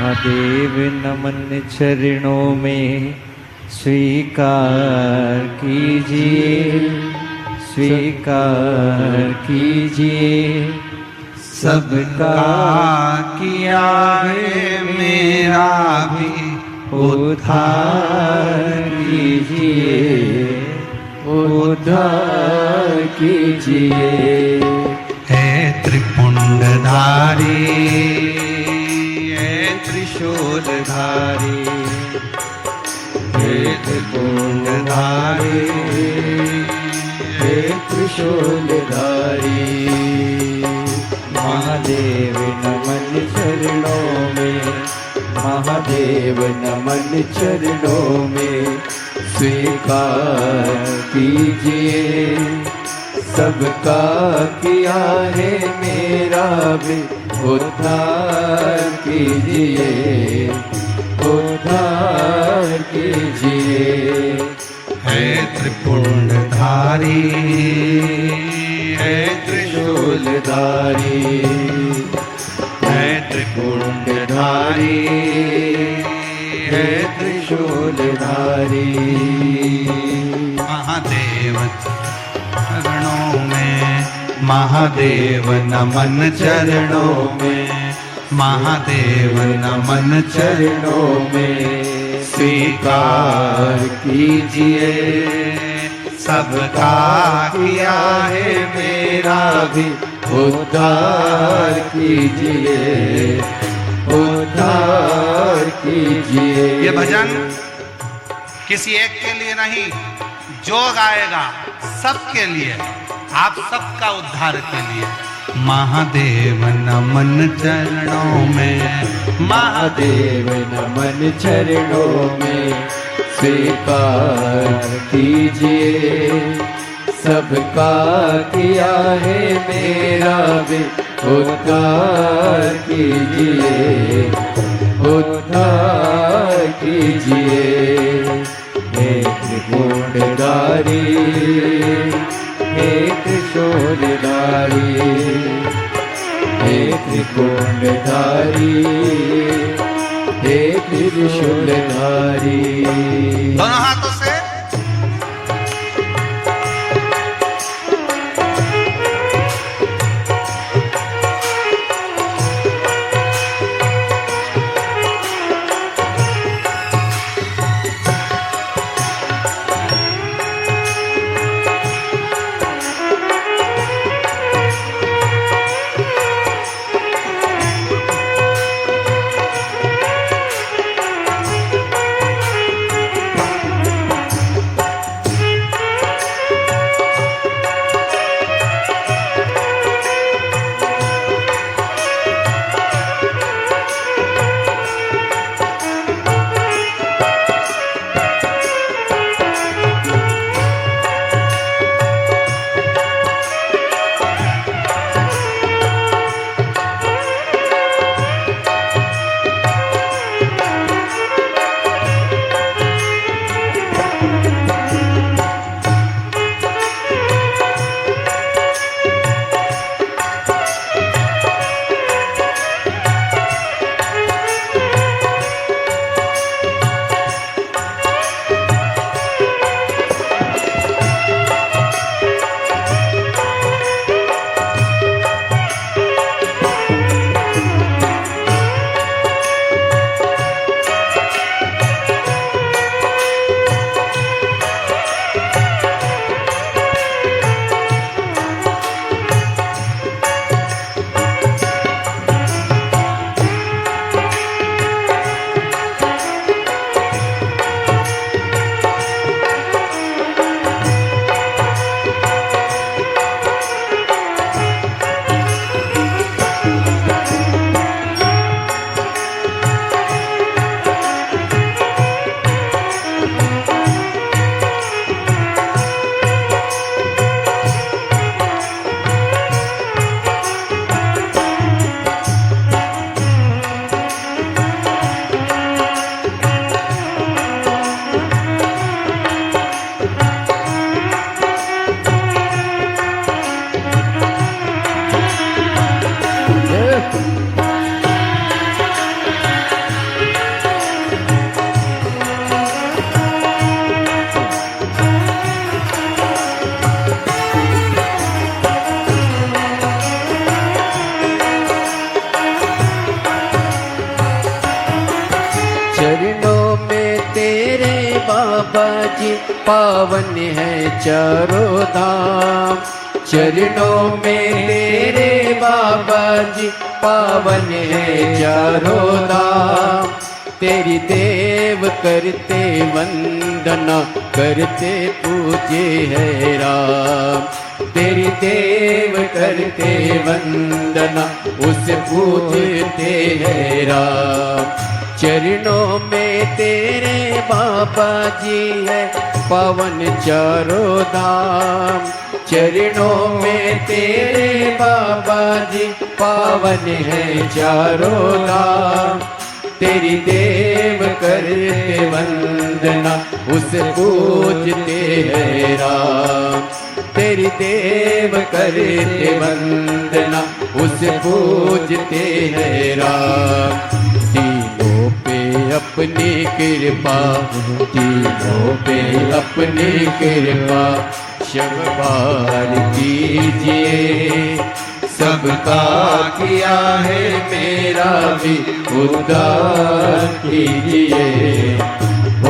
महादेव नमन चरणों में स्वीकार कीजिए, स्वीकार कीजिए। सबका किया है मेरा भी उद्धार कीजिए, उद्धार कीजिए। हे त्रिपुंडधारी, हे त्रिशूलधारी, हे त्रिपुंडधारी, हे त्रिशूलधारी। महादेव नमन चरणों में, महादेव नमन चरणों में स्वीकार कीजिए। सबका किया है मेरा भी उद्धार कीजिए, उद्धार कीजिए। हे त्रिपुंडधारी, हे त्रिशूलधारी, हे त्रिपुंडधारी, हे त्रिशूलधारी। महादेव चरणों में, महादेव नमन चरणों में, महादेव नमन चरणों में स्वीकार कीजिए। सबका किया है मेरा भी उद्धार कीजिए, उद्धार कीजिए। ये भजन किसी एक के लिए नहीं, जो गाएगा सबके लिए, आप सबका उद्धार के लिए। महादेव नमन चरणों में, महादेव नमन चरणों में स्वीकार कीजिए। सबका किया है मेरा भी उद्धार कीजिए, उद्धार कीजिए। हे त्रिपुंडधारी, हे त्रिशूलधारी, हे त्रिपुंडधारी, हे त्रिशूलधारी। दोनों हाथों से बाबा जी पावन है चारों धाम। चरणों में तेरे बाबा जी पावन है चारों धाम। तेरी देव करते वंदना करते पूजे है राम। तेरी देव करते वंदना उसे पूजते है राम। चरणों में तेरे बाबा जी है पावन चारों धाम। चरणों में तेरे बाबा जी पावन है चारों धाम। तेरी देव करते वंदना उसे पूजते है राम। तेरी देव करते वंदना उसे पूजते है राम। तीनों पे अपनी कृपा, तीनों पे अपनी कृपा शब्बार कीजिए। सबका किया है मेरा भी उद्धार कीजिए,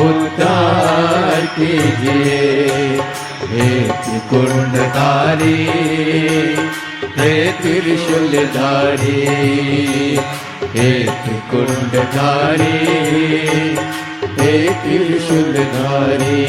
उद्धार कीजिए। हे त्रिकुंडधारी, हे त्रिशूलधारी, हे त्रिकुंडधारी, हे त्रिशूलधारी।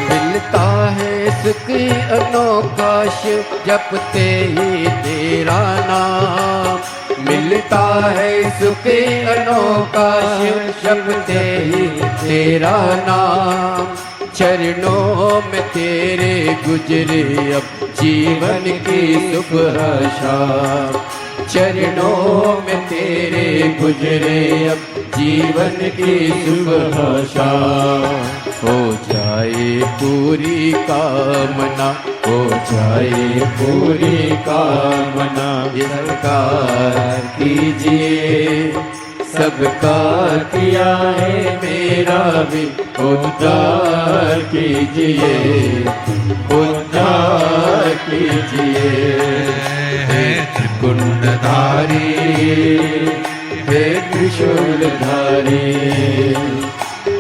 मिलता है सुख अनोखा शिव जपते ही तेरा नाम। मिलता है सुख अनोखा शिव जपते ही तेरा नाम। चरणों में तेरे गुजरे अब जीवन की सुबह शाम। चरणों में तेरे गुजरे अब जीवन की सुबह शाम। हो जाए पूरी कामना, हो जाए पूरी कामना। सरकार कीजिए, सबका किया है मेरा भी उद्धार कीजिए, उद्धार कीजिए। हे त्रिकुंडधारी, हे त्रिशूलधारी,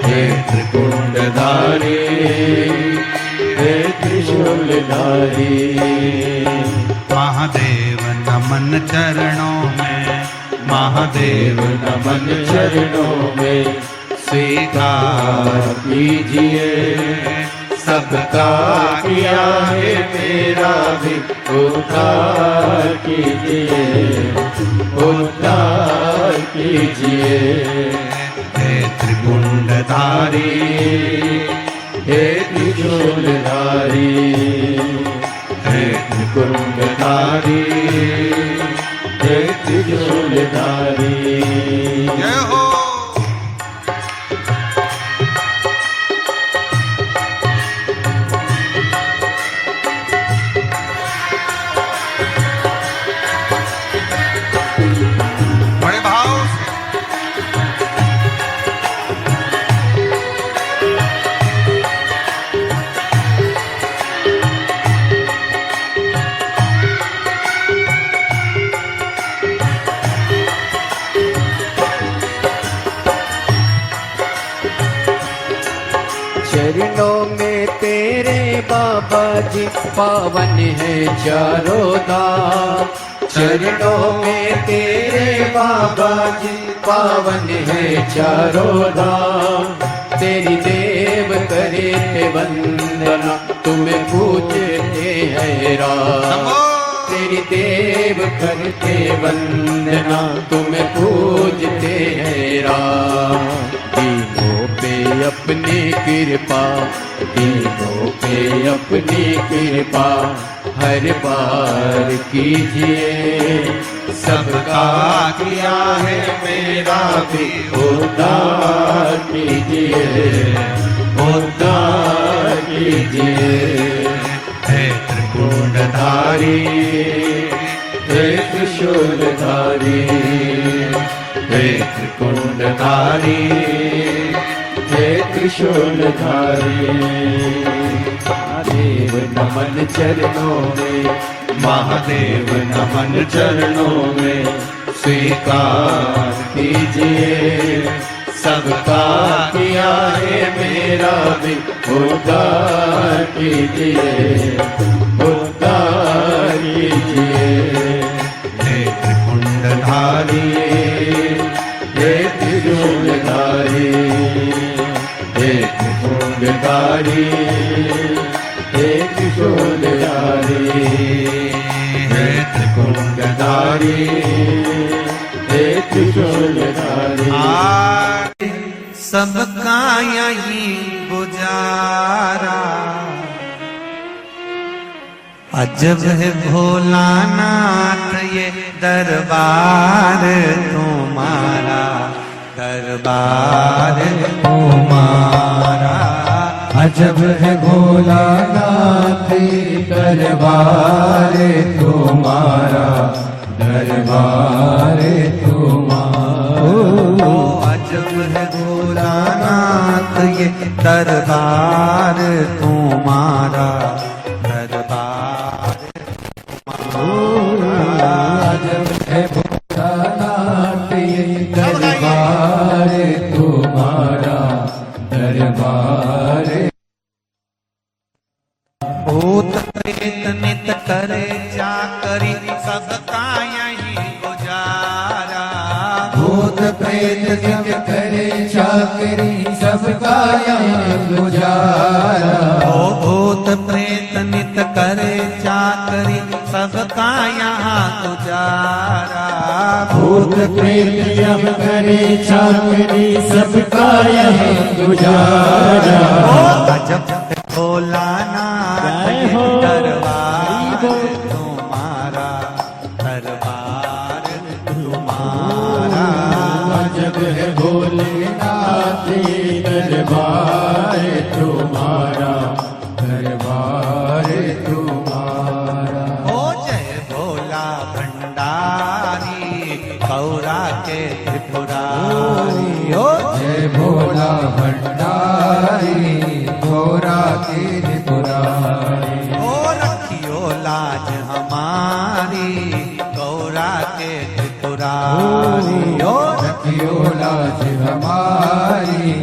हे त्रिकुंडधारी, हे त्रिशूलधारी। महादेव नमन चरणों में, महादेव नमन चरणों में। स्वीकार कीजिए, सबका किया है मेरा भी उद्धार कीजिए, उद्धार कीजिए। हे त्रिकुंडधारी, हे त्रिशूलधारी, हे त्रिकुंडधारी, हे त्रिशूलधारी। जय हो। बड़े भाव से चरणों में तेरे बाबा जी पावन है चारों धाम। चरणों में तेरे बाबा जी पावन है चारों धाम। तेरी देव करे वंदना तुम्हें पूजते हैं राम। तेरी देव करते वंदना तुम्हें पूजते हैं राम। दीनों पे अपनी कृपा, दीनों पे अपनी कृपा हर बार कीजिए। सबका किया है मेरा भी उद्धार कीजिए, उद्धार कीजिए। हे त्रिकुंडधारी, हे त्रिशूलधारी, हे त्रिकुंडधारी, हे त्रिशूलधारी। महादेव नमन चरणों में, महादेव नमन चरणों में। स्वीकार कीजिए, सबका किया है मेरा भी उद्धार कीजिए, उद्धार कीजिए। नेत्र कुंडधारी, हे त्रिशूलधारी, हे त्रिशूलधारी, हे त्रिशूलधारी, हे त्रिकुंडधारी, हे त्रिशूलधारी। सबका यही गुजारा, अजब है भोलानाथ ये दरबार तुम्हारा, दरबार तुम्हारा। अजब है भोलानाथ दरबार तुम्हारा, दरबार तुम्हारा। अजब है भोलानाथ ये दरबार तुम्हारा, दरबार तुम्हारा। अजब है भोलानाथ ये दरबार तुम्हारा, दरबार। भूत प्रेत नित करे चाकरी, सबका यही गुजारा। भूत प्रेत नित करे चाकरी, सबका यहाँ गुजारा। ओ भूत प्रेत नित करे चाकरी, सबका यहाँ गुजारा। भूत प्रेत जब करे चाकरी, सबका यहाँ गुजारा। अजब भोलानाथ ये दरबार तुम्हारा, दरबार तुम्हारा। अजब है भोलेनाथ ये दरबार तुम्हारा, दरबार तुम्हारा। ओ जय भोला भंडारी, गौरा के त्रिपुरारी। ओ जय भोला भंडारी, गौरा की त्रिपुरारी। ओ रखियो लाज हमारी, गौरा के त्रिपुरारी। ओ रखियो लाज हमारी,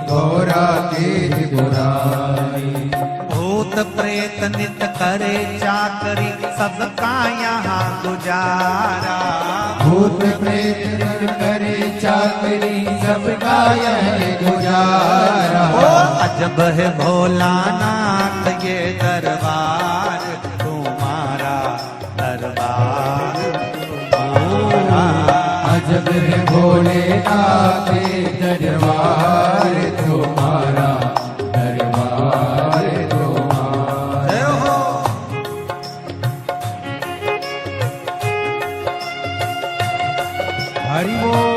गौरा की त्रिपुरारी। भूत प्रेत नित करे चाकरी, सबका यहाँ गुजारा। भूत प्रेत नित करे चाकरी, सबका यहाँ गुजारा। ओ अजब है भोलानाथ ये दरबार तुम्हारा, दरबार तुम्हारा। अजब है भोलेनाथ दरबार तुम्हारा, दरबार तुम्हारा। जय हो। हरि बोल।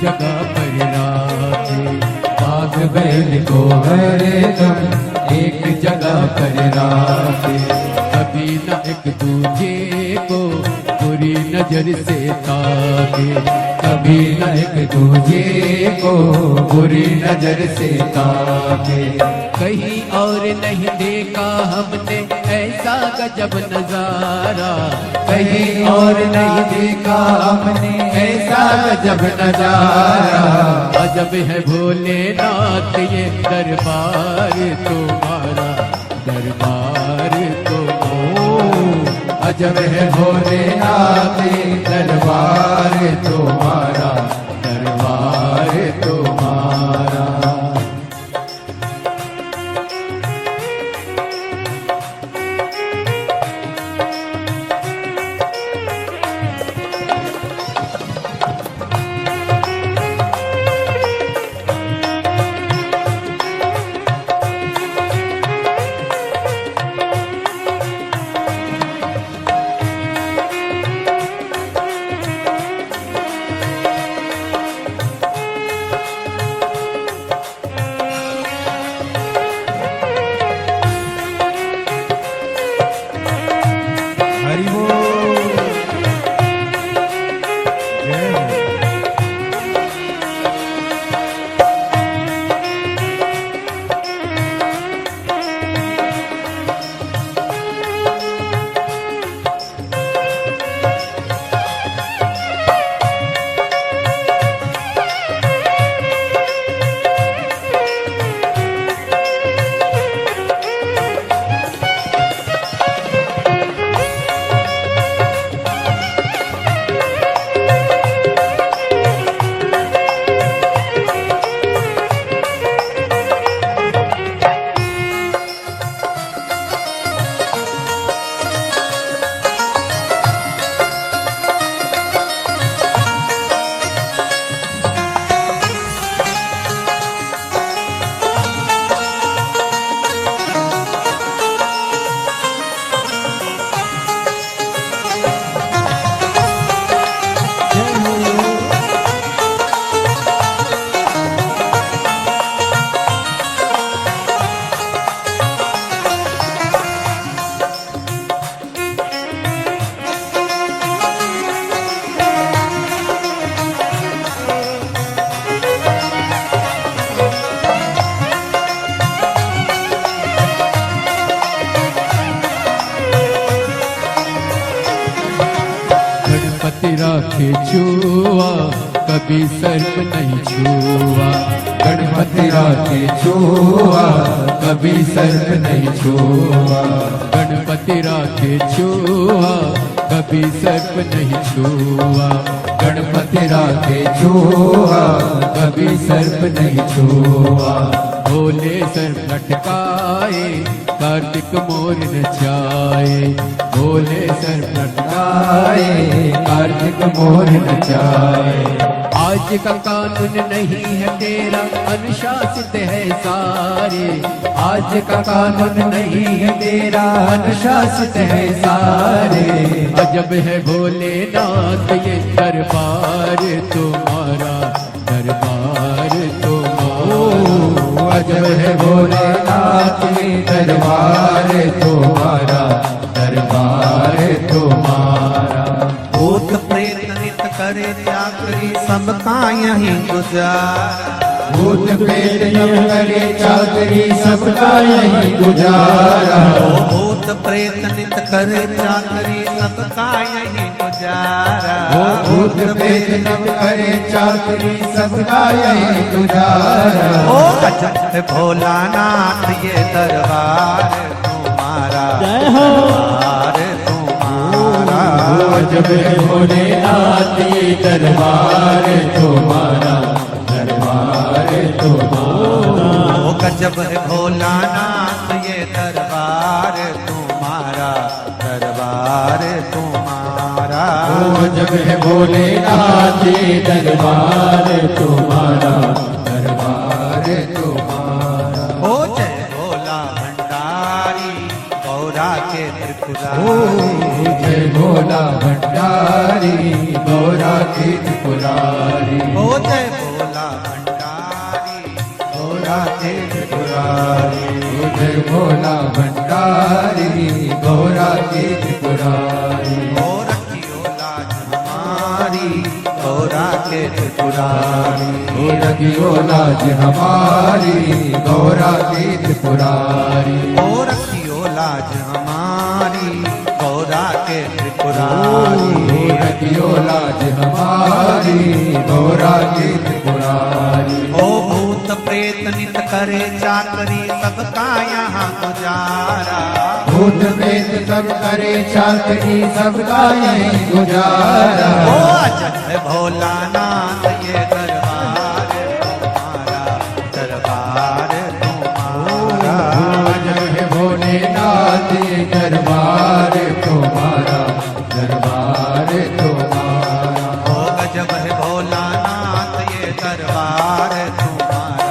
जगह पर राखे, बाघ बैल को हरदम एक जगह पर राखे। कभी न एक दूजे को बुरी नजर से ताके, कभी न एक दूजे को बुरी नजर से ताके। कहीं और नहीं देखा हमने ऐसा गजब नजारा, कहीं और नहीं देखा हमने ऐसा गजब नजारा। अजब है भोलेनाथ ये दरबार तुम्हारा, दरबार अजब है भोलेनाथ दरबार तुम्हारा, दरबार तुम्हारा। राखे छुआ कभी सर्प नहीं छुआ, गणपति राखे छुआ कभी सर्प नहीं छुआ, गणपति राखे छुआ कभी सर्प नहीं छुआ, गणपति राखे छुआ कभी सर्प नहीं छुआ। भोले सर्प लटकाए कार्तिक मोर नचाए, भोले सर्प लटकाए कार्तिक मोर नचाए। आज का कानून नहीं है तेरा अनुशासित है सारे, आज का कानून नहीं है तेरा अनुशासित है सारे। अजब है भोलेनाथ ये दरबार तुम्हारा, दरबार तुम्हारा। अजब है भोलेनाथ ये दरबार तुम्हारा, दरबार तुम्हारा। भूत प्रेत नित करे चाकरी सबका यहीं गुजारा, भूत प्रेत नित करे चाकरी सबका यहीं गुजारा। भूत प्रेत नित करे चाकरी सबका यहीं गुजारा, भूत प्रेत नित करे चाकरी सबका यहीं गुजारा। ओ अजब भोलानाथ ये दरबार तुम्हारा, दरबार तुम्हारा। अजब है भोलेनाथ ये दरबार तुम्हारा, दरबार तुम्हारा। ओ गजब है भोलानाथ ये दरबार तुम्हारा, दरबार तुम्हारा। अजब है भोलेनाथ ये दरबार तुम्हारा, दरबार तुम्हारा। ओ जय भोला भंडारी गौरा के त्रिपुरा त्रिपुरारी। जय भोला भंडारी गौरा के त्रिपुरारी। ओ जय भोला भंडारी गौरा के त्रिपुरारी। जय भोला भंडारी गौरा के त्रिपुरारी। ओ रखियो लाज हमारी गौरा के त्रिपुरारी। ओ रखियो लाज हमारी गौरा के त्रिपुरारी। ओ रखियो लाज हमारी गौरा के त्रिपुरारी। ओ रखियो लाज हमारी गौरा के त्रिपुरारी। ओ भूत प्रेत नित करे चाकरी सबका यहाँ गुजारा। भूत प्रेत सब करे चाकरी सबका यही गुजारा। ओ अजय भोलानाथ ये दरबार तुम्हारा, दरबार तुम्हारा। जय भोलेनाथ ये दरबार तुम्हारा, दरबार तुम्हारा। ओ गजब है भोलानाथ ये दरबार तुम्हारा,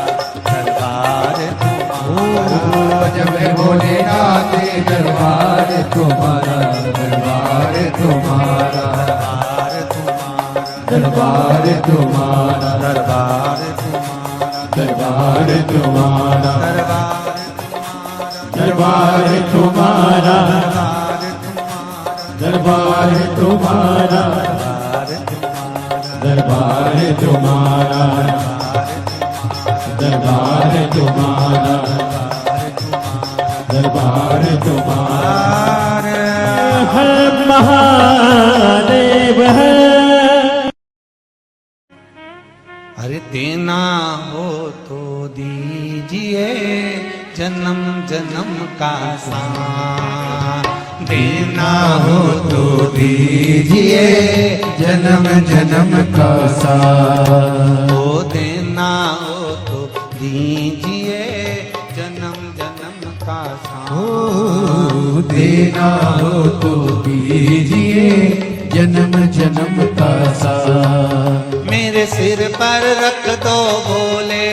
दरबार तुम्हारा। जब भोलेनाथ ये दरबार तुम्हारा, दरबार तुम्हारा। दरबार तुम्हारा, दरबार तुम्हारा, दरबार तुम्हारा, दरबार दरबार तुम्हारा, तुम्हारा, दरबार तुम्हारा, दरबार तुम्हारा, दरबार तुम्हारा, दरबार तुम्हारा, दरबार तुम्हारा। हर महादेव है। अरे देना हो तो दीजिए जन्म जन्म का साथ। देना हो तो दीजिए जन्म जन्म का साथ। ओ देना हो तो दीजिए जन्म जन्म का साथ। देना हो तो दीजिए जन्म जन्म का साथ। मेरे सिर पर रख दो भोले,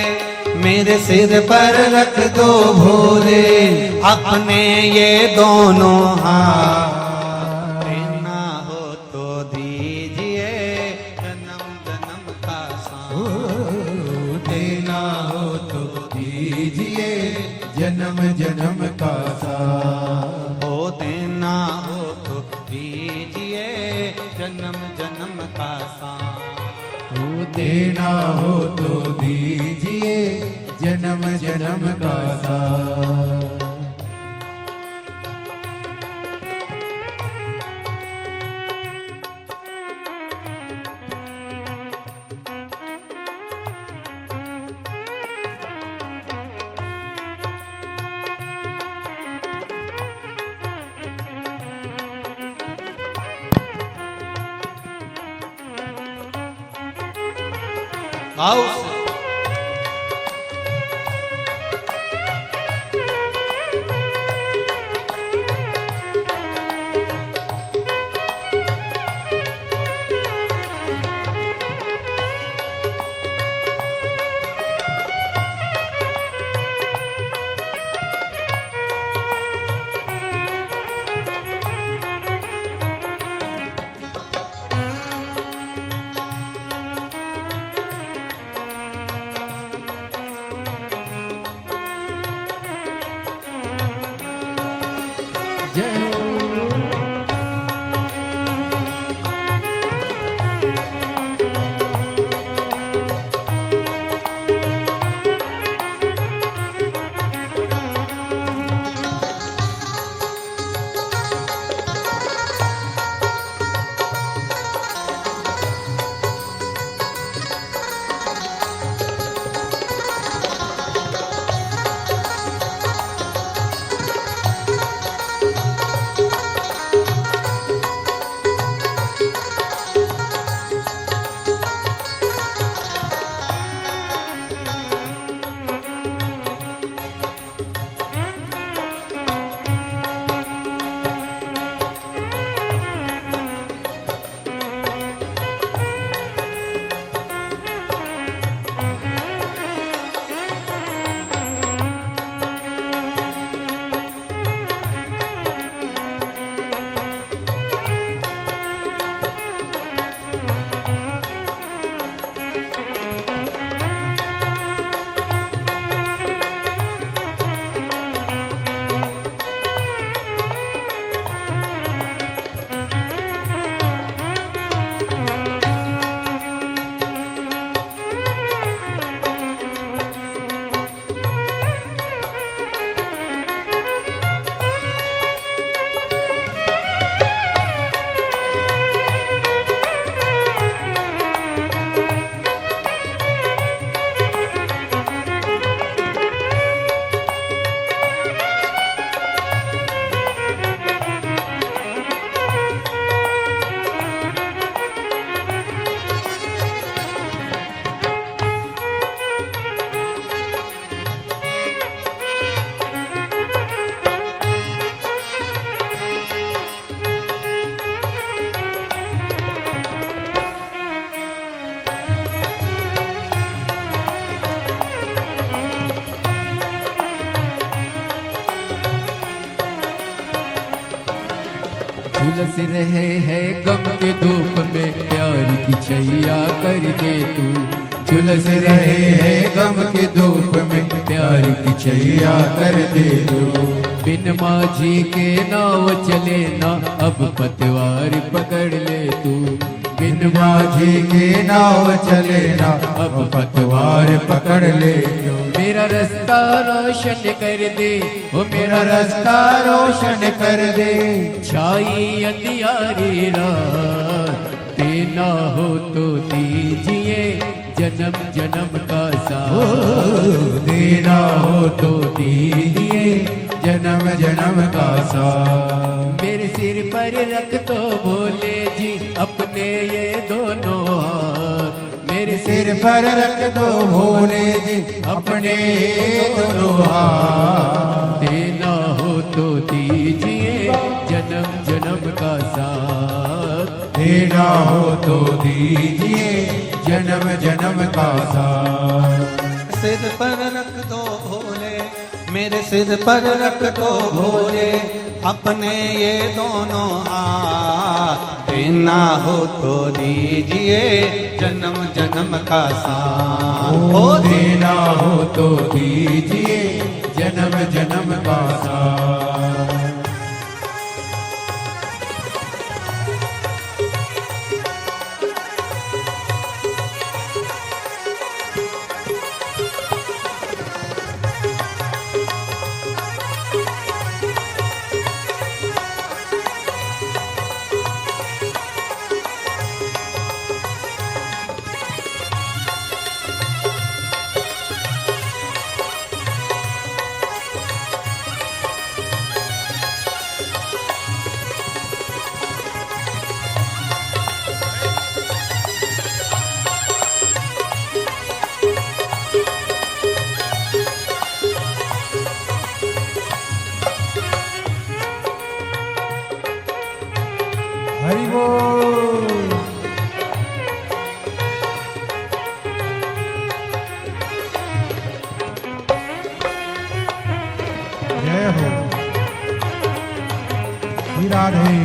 मेरे सिर पर रख दो भोले अपने ये दोनों हाथ। देना हो तो दीजिए जन्म जन्म का साथ। देना हो तो दीजिए जन्म जन्म का साथ। ओ देना हो तो दीजिए जन्म जन्म का साथ। देना हो तो दीजिए जन्म जन्म का साथ। आओ झुलस रहे हैं गम के धूप में, प्यार की छैया कर दे तू। झुलस रहे हैं गम के धूप में, प्यार की छैया कर दे तू। बिन माझी के नाव चले ना, अब पतवार पकड़ ले तू। बिन माझी के नाव चले ना, अब पतवार पकड़ ले तू। मेरा रास्ता रोशन कर दे, ओ मेरा रास्ता रोशन कर दे। छाई अंधियारी रात, देना हो तो दीजिए जन्म जन्म का साथ। देना हो तो दीजिए जन्म जन्म का साथ। मेरे सिर पर रख दो भोले जी अपने ये दोनों हाथ। मेरे सिर पर रख दो भोले जी अपने दोनों हाथ। देना हो तो दीजिए जन्म जन्म का साथ। देना हो तो दीजिए जन्म जन्म का साथ। सिर पर रख दो भोले, मेरे सिर पर रख दो भोले अपने ये दोनों हाथ। देना हो तो दीजिए जन्म जन्म का साथ। ओ देना हो तो दीजिए जन्म जन्म का साथ। हरि बोल। जय हो श्री राधे।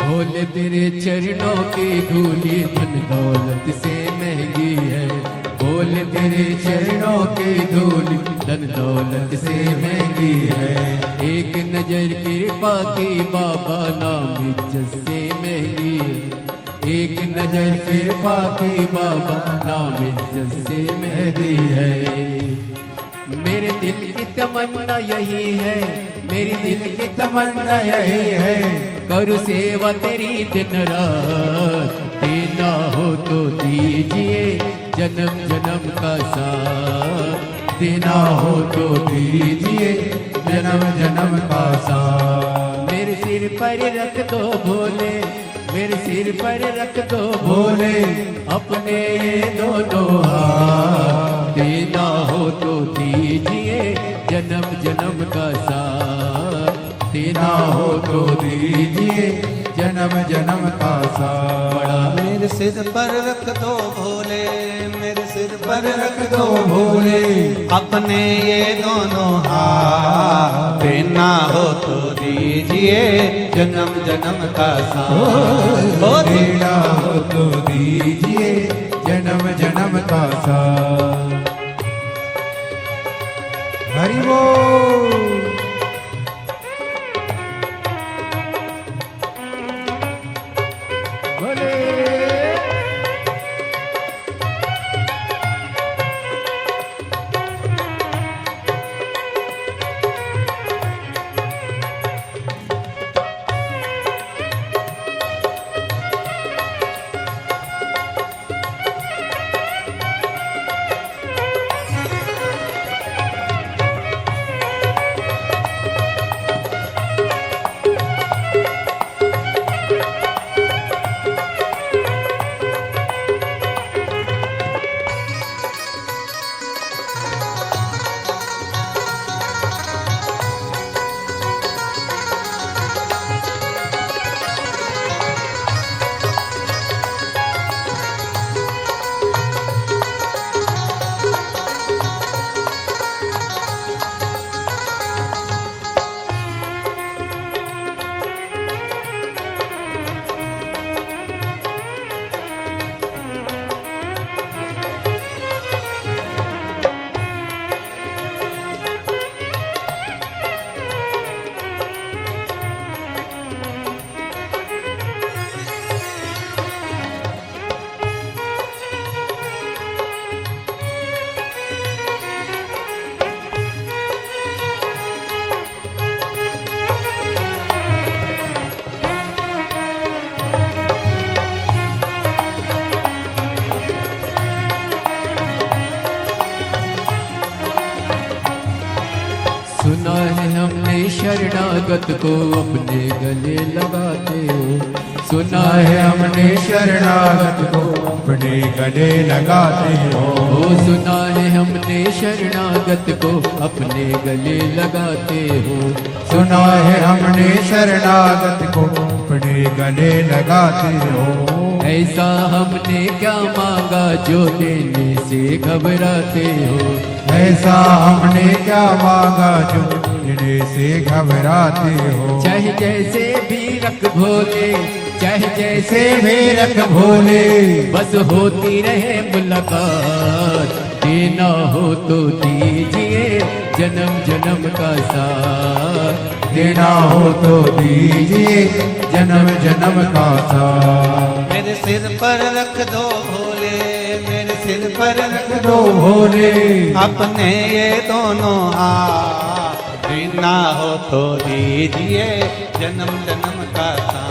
भोले तेरे चरणों की धूली धन दौलत से महंगी है। भोले तेरे चरणों की धूली धन दौलत से महंगी है। एक नजर कृपा की बाबा नाम इज्जत से महंगी है। एक नजर कृपा की बाबा नाम इज्जत से महंगी है। मेरे दिल की तमन्ना यही है, मेरी दिल की तमन्ना यही है, करूँ सेवा तेरी दिन रात। देना हो तो दीजिए जन्म जन्म का साथ। देना हो तो दीजिए जन्म जन्म का साथ। मेरे सिर पर रख दो भोले, मेरे सिर पर रख दो भोले अपने ये दोनों हाथ। देना हो तो दीजिए जन्म जन्म का साथ। देना हो तो दीजिए जन्म जन्म का साथ। मेरे सिर पर रख दो भोले, मेरे सिर पर रख दो भोले अपने ये दोनों हाथ। देना हो तो दीजिए जन्म जन्म का साथ। ओ देना हो तो दीजिए जन्म जन्म का साथ। हरि बोल। शरणागत को अपने गले लगाते हो। सुना है हमने शरणागत को अपने गले लगाते हो। सुना है हमने शरणागत को अपने गले लगाते हो। सुना है हमने शरणागत को अपने गले लगाते हो। ऐसा हमने क्या मांगा जो देने से घबराते हो। ऐसा हमने क्या मांगा जो देने से घबराते हो। चाहे जैसे भी रख भोले, चाहे जैसे भी रख भोले, बस होती रहे मुलाकात। देना हो तो दीजिए जन्म जन्म का साथ। देना हो तो दीजिए जन्म जन्म का साथ। मेरे सिर पर रख दो भोले, मेरे सिर पर रख दो भोले, अपने ये दोनों हाथ। देना हो तो दीजिए जन्म जन्म का साथ।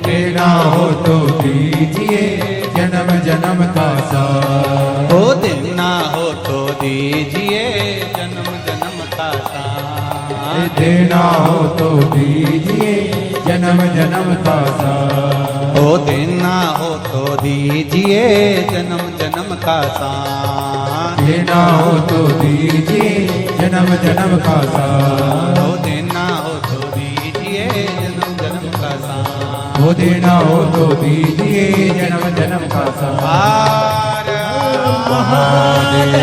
देना हो तो दीजिए जन्म जन्म का साथ। हो देना हो तो दीजिए जन्म जन्म का साथ। देना हो तो दीजिए जन्म जन्म का साथ। हो देना हो तो दीजिए जन्म जन्म का साथ। देना हो तो दीजिए जन्म जन्म का साथ। हो देना हो तो दीजिए जन्म जन्म का साथ। हो देना हो तो दीजिए जन्म जन्म का साथ। हर महादेव।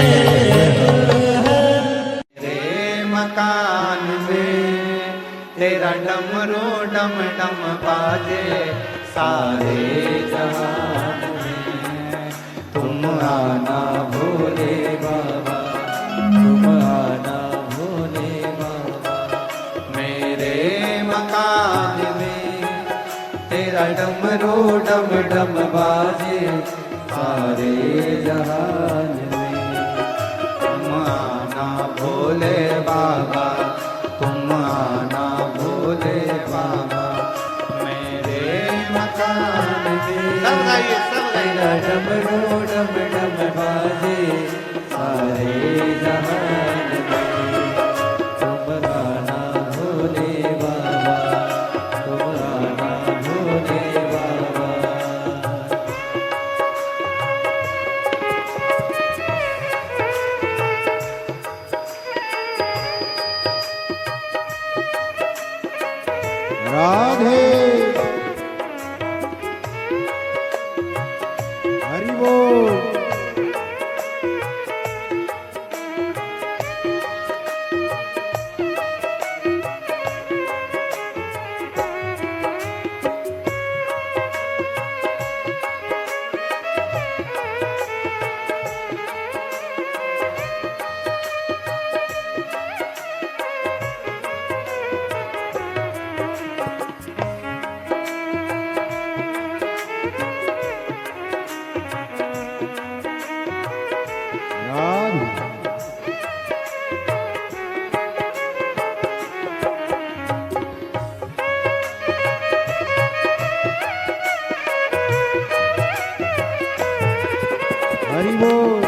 तेरे मकान में तेरा डमरू डम डम बाजे सारे जहान में। तुम आना भोले बाबा, तुम आना भोले बाबा। मेरे मकान में तेरा डमरू डम डम बाजे सारे जहान में। तुम आना भोले बाबा, तुम आना भोले बाबा। मेरे मकान में सब गाइए, सब गाइए। डमरू डम डम बाजे सारे जहान में। तुम आना भोले बाबा, तुम आना भोले बाबा। राधे हरि बोल। हरि बोल।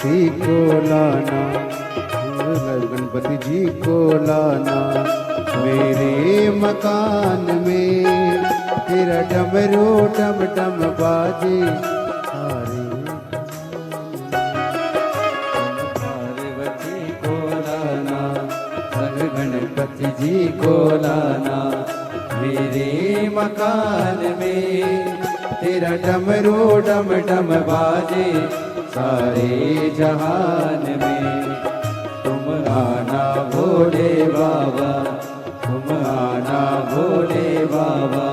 गणपति को लाना, गणपति जी को लाना मेरे मकान में, तेरा डमरू डम डम बाजे सारे। पार्वती को लाना, संग गणपति जी को लाना मेरे मकान में, तेरा डमरू डम डम बाजे सारे जहान में। तुम आना भोले बाबा, तुम आना भोले बाबा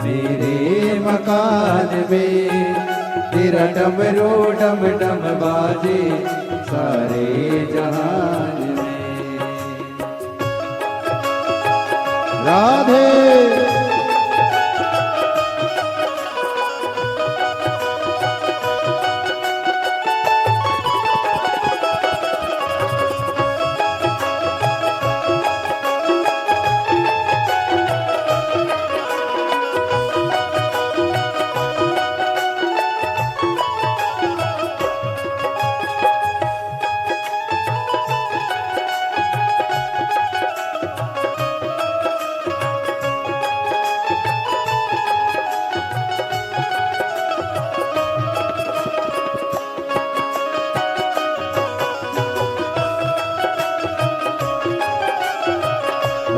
मेरे मकान में, तेरा डमरू डम डम बाजे सारे जहान में। राधे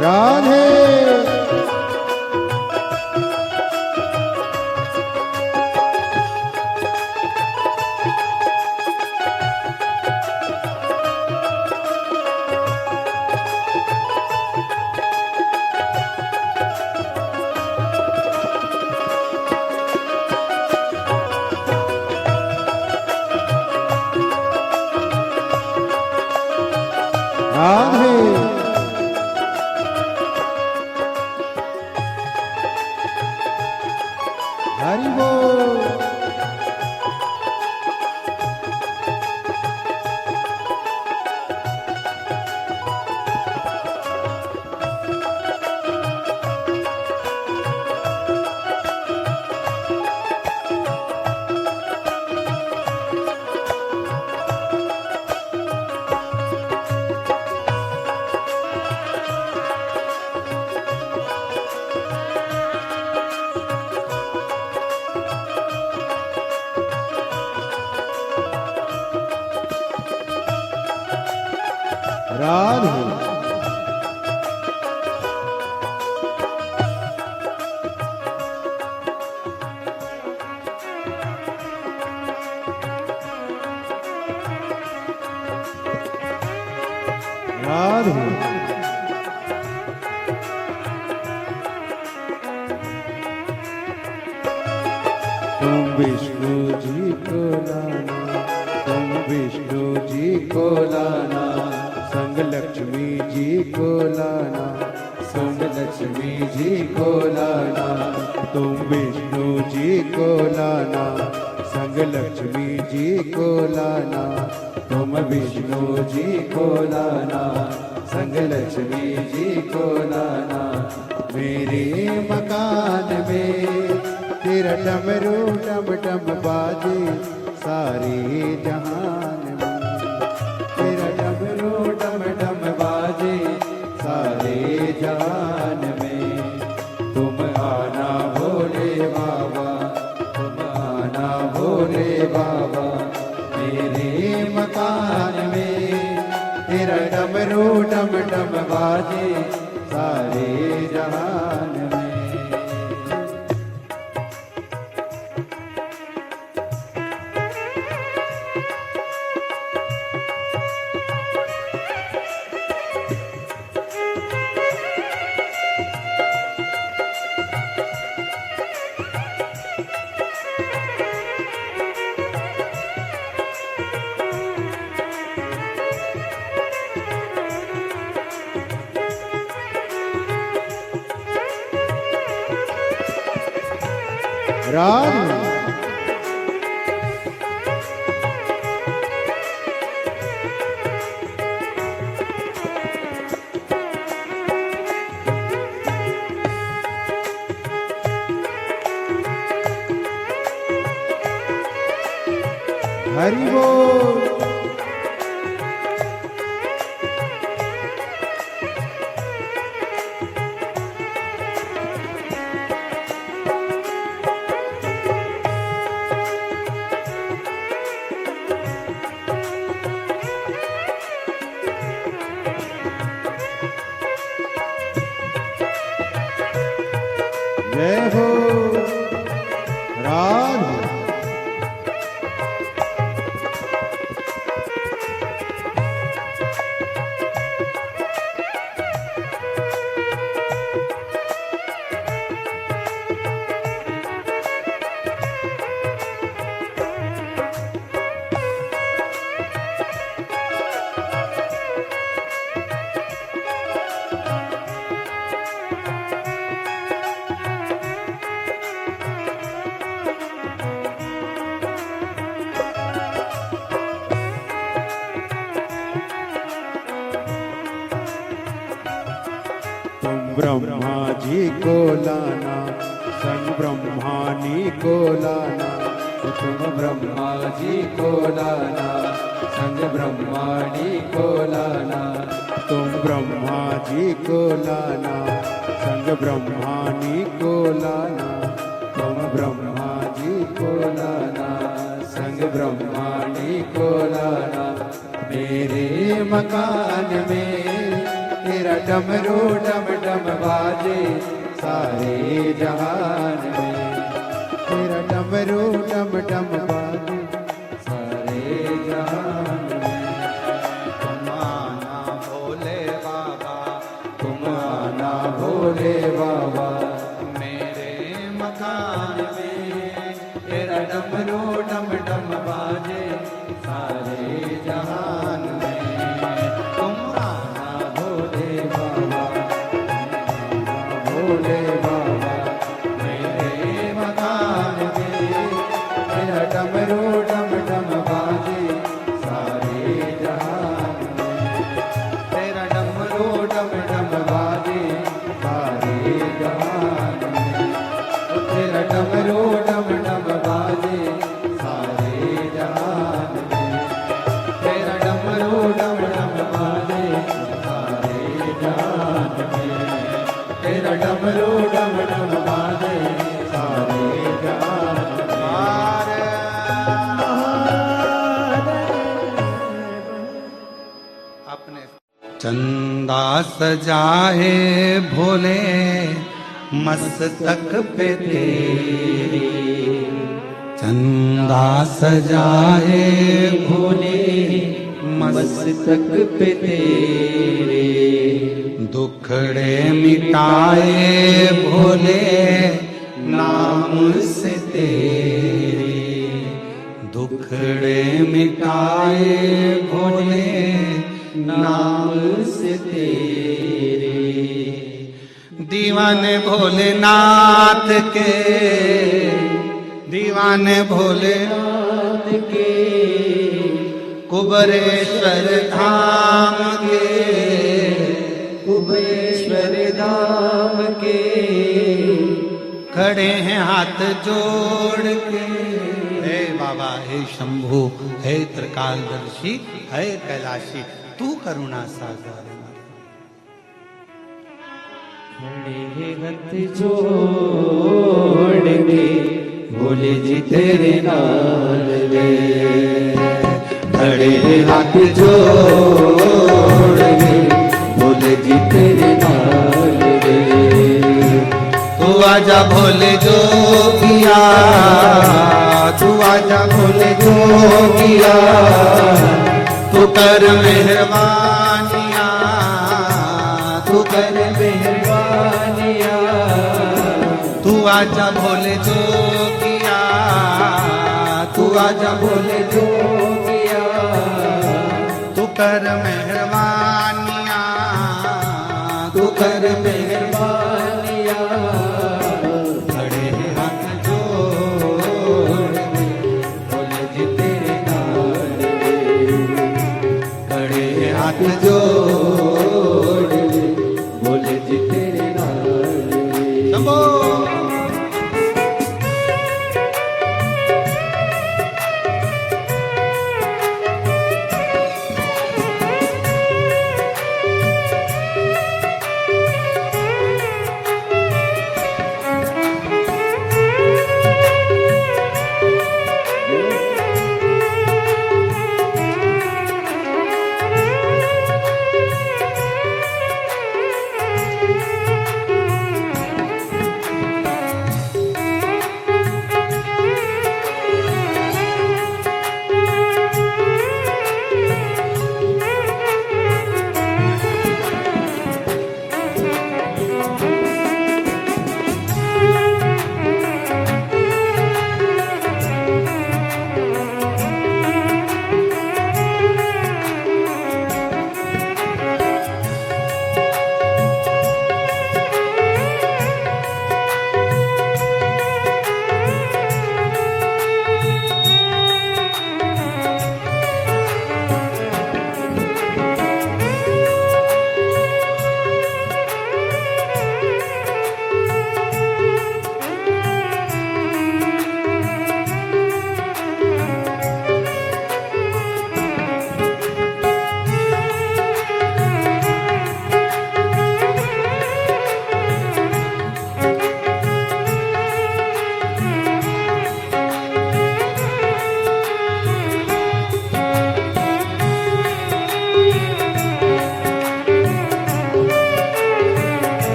राधे राधे हरि बोल। राधे राधे तुम विष्णु जी को लाना, तुम विष्णु जी को लाना, संग लक्ष्मी जी को लाना, संग लक्ष्मी जी को लाना। तुम विष्णु जी को लाना, संग लक्ष्मी जी को लाना, तुम विष्णु जी को लाना, संग लक्ष्मी जी को लाना मेरे मकान में, तेरा डमरू डम डम बाजे सारे जहान में, तेरा डमरू डम डम बाजे सारे जहान में। तुम आना भोले बाबा, तुम आना भोले बाबा मेरे मकान में, तेरा डमरू डम डम बाजे सारे जहान में। राधे हरि बोल। तुम ब्रह्मा जी को लाना, संग ब्रह्मानी को लाना, तुम ब्रह्मा जी को लाना, संग ब्रह्माणी को लाना। तुम ब्रह्मा जी को लाना, संग ब्रह्मानी को लाना, तुम ब्रह्मा जी को लाना, संग ब्रह्माणी को लाना। मेरे मकान में तेरा डमरू डम डम बाजे, सारे जहान में तेरा डमरू डम डम बाजे, सारे जहान में। तुम आना भोले बाबा, तुम आना भोले बाबा, मेरे मकान में तेरा डमरू डम डम बाजे, सारे जहान में। तुम आना भोले बाबा, भोले बाबा, मेरे मकान में तेरा डमरू डम डम बाजे, सारे जहान में। तेरा डमरू डम डम बाजे, सारे जहान में। तेरा डमरू डम डम बाजे, सारे जहान में। तेरा डमरू डम डम बाजे, सारे जहान में। तेरा डमरू डम डम बाजे, सारे जहान अपने चंदा सजाए भोले मस्तक पे तेरे, चंदा सजाए भोले मस्तक पे तेरे, दुखड़े मिटाए भोले नाम से तेरे, दुखड़े मिटाए भोले नाम से तेरे। दीवाने भोलेनाथ के, दीवाने भोलेनाथ के, कुबरेश्वर धाम के, कुबेश्वर धाम के, खड़े हैं हाथ जोड़ के। हे बाबा, हे शंभु, हे त्रिकालदर्शी, हे कैलाशी, तू करुणा सागर। खड़े हाथ जोड़ के भोले जी तेरे नाल वे, खड़े हाथ जोड़ के भोले जी तेरे नाल वे। तू आजा भोले जोगिया, तू आजा भोले जोगिया, तू कर मेहरबानिया, तू कर मेहरबानिया, तू आजा भोले जोगिया, तू आजा भोले जोगिया, तू कर मेहरबानिया, तू कर मेहरबानिया। खड़े हाथ जोड़ के भोले जी तेरे नाल वे, खड़े हाथ जोड़ के भोले जी तेरे नाल वे। शंभो।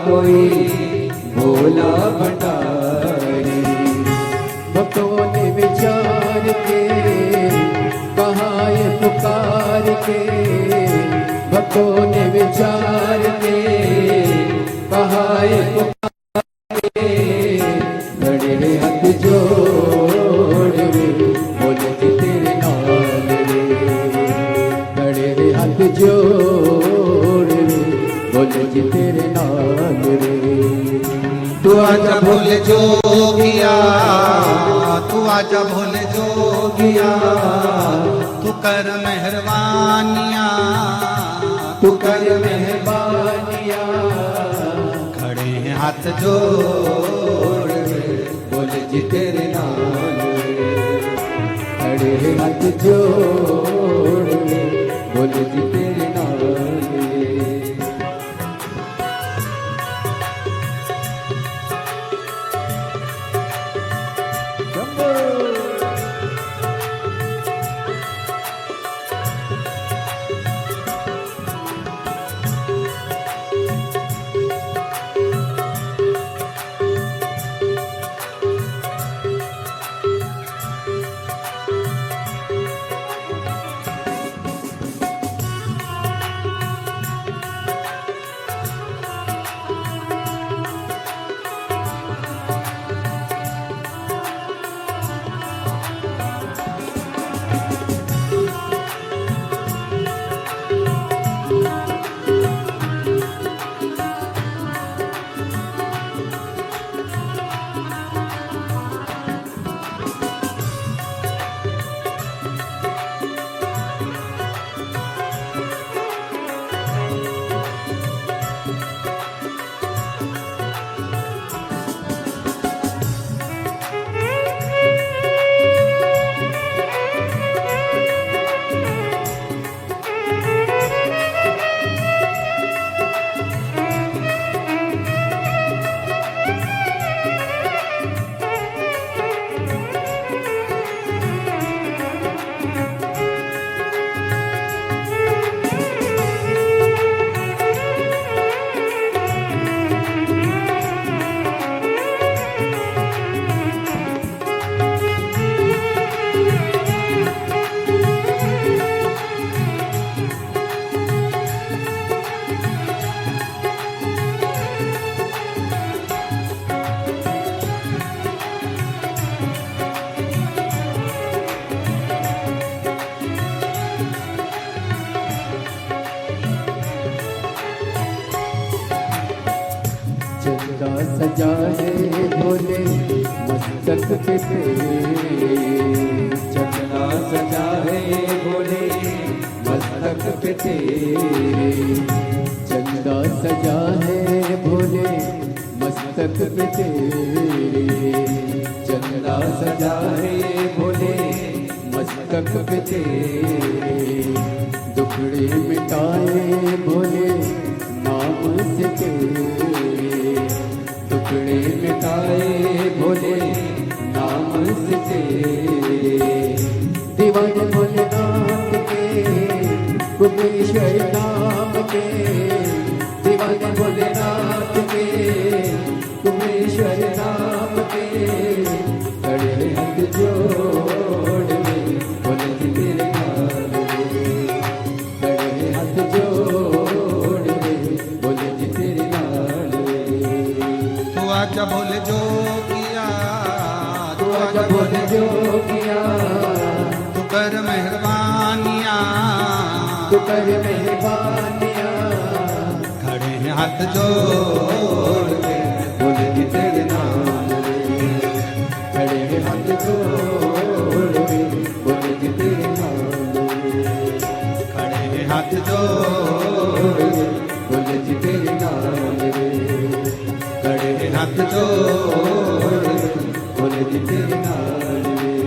कोई भोला भंडारी। भक्तों ने विचार के कहा ये पुकार के, भक्तों ने विचार के कहा ये पुकार के, खड़े हाथ जोड़ रे बोले जी तेरे नाल रे, खड़े हाथ जोड़ रे बोले जी तेरे नाल रे। तू आजा भोले जोगिया, तू आजा भोले जोगिया, तू कर मेहरबानिया, तू कर मेहरबानिया, खड़े हैं हाथ जोड़ रे बोले जी तेरे नाल रे, खड़े हाथ जोड़ रे बोले जी तेरे नाल रे। चंदा सजा है भोले मस्तक पे तेरे, चंदा सजा है भोले मस्तक पे तेरे, चंदा सजा है भोले मस्तक पे तेरे, चंदा सजा है भोले मस्तक पे तेरे, दुखड़े मिटाए भोले नाम से तेरे, टुकड़े मिटाए भोले नाम से तेरे, दीवाने भोलेनाथ के कुमेश्वर नाम के, दीवाने भोलेनाथ के कुमेश्वर नाम के, खड़े हाथ जोड़ रे बोले जी तेरे नाल रे, खड़े हाथ जोड़ रे बोले जी तेरे नाल रे। तू आजा भोले जोगिया, तू आजा भोले जोगिया, तू कर मेहरबानिया, तू कर मेहरबानिया, खड़े हैं हाथ जोड़ के बोले जी तेरे नाल रे, खड़े हैं हाथ जोड़ रे बोले जी तेरे नाल रे, खड़े हैं हाथ जोड़ के बोले जी तेरे नाल रे, खड़े हैं हाथ जोड़ के बोले जी तेरे नाल रे,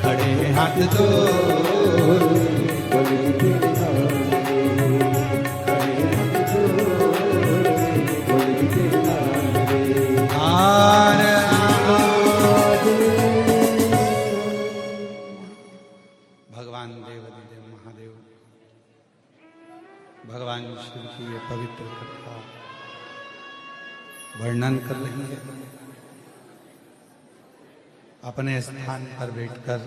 खड़े हैं हाथ जोड़ के बोले जी तेरे नाल रे, खड़े हैं हाथ जोड़ रे बोले जी तेरे नाल रे। आर भगवान देवादिदेव महादेव, भगवान शिव की ये पवित्र कथा वर्णन कर लेंगे। अपने स्थान पर बैठकर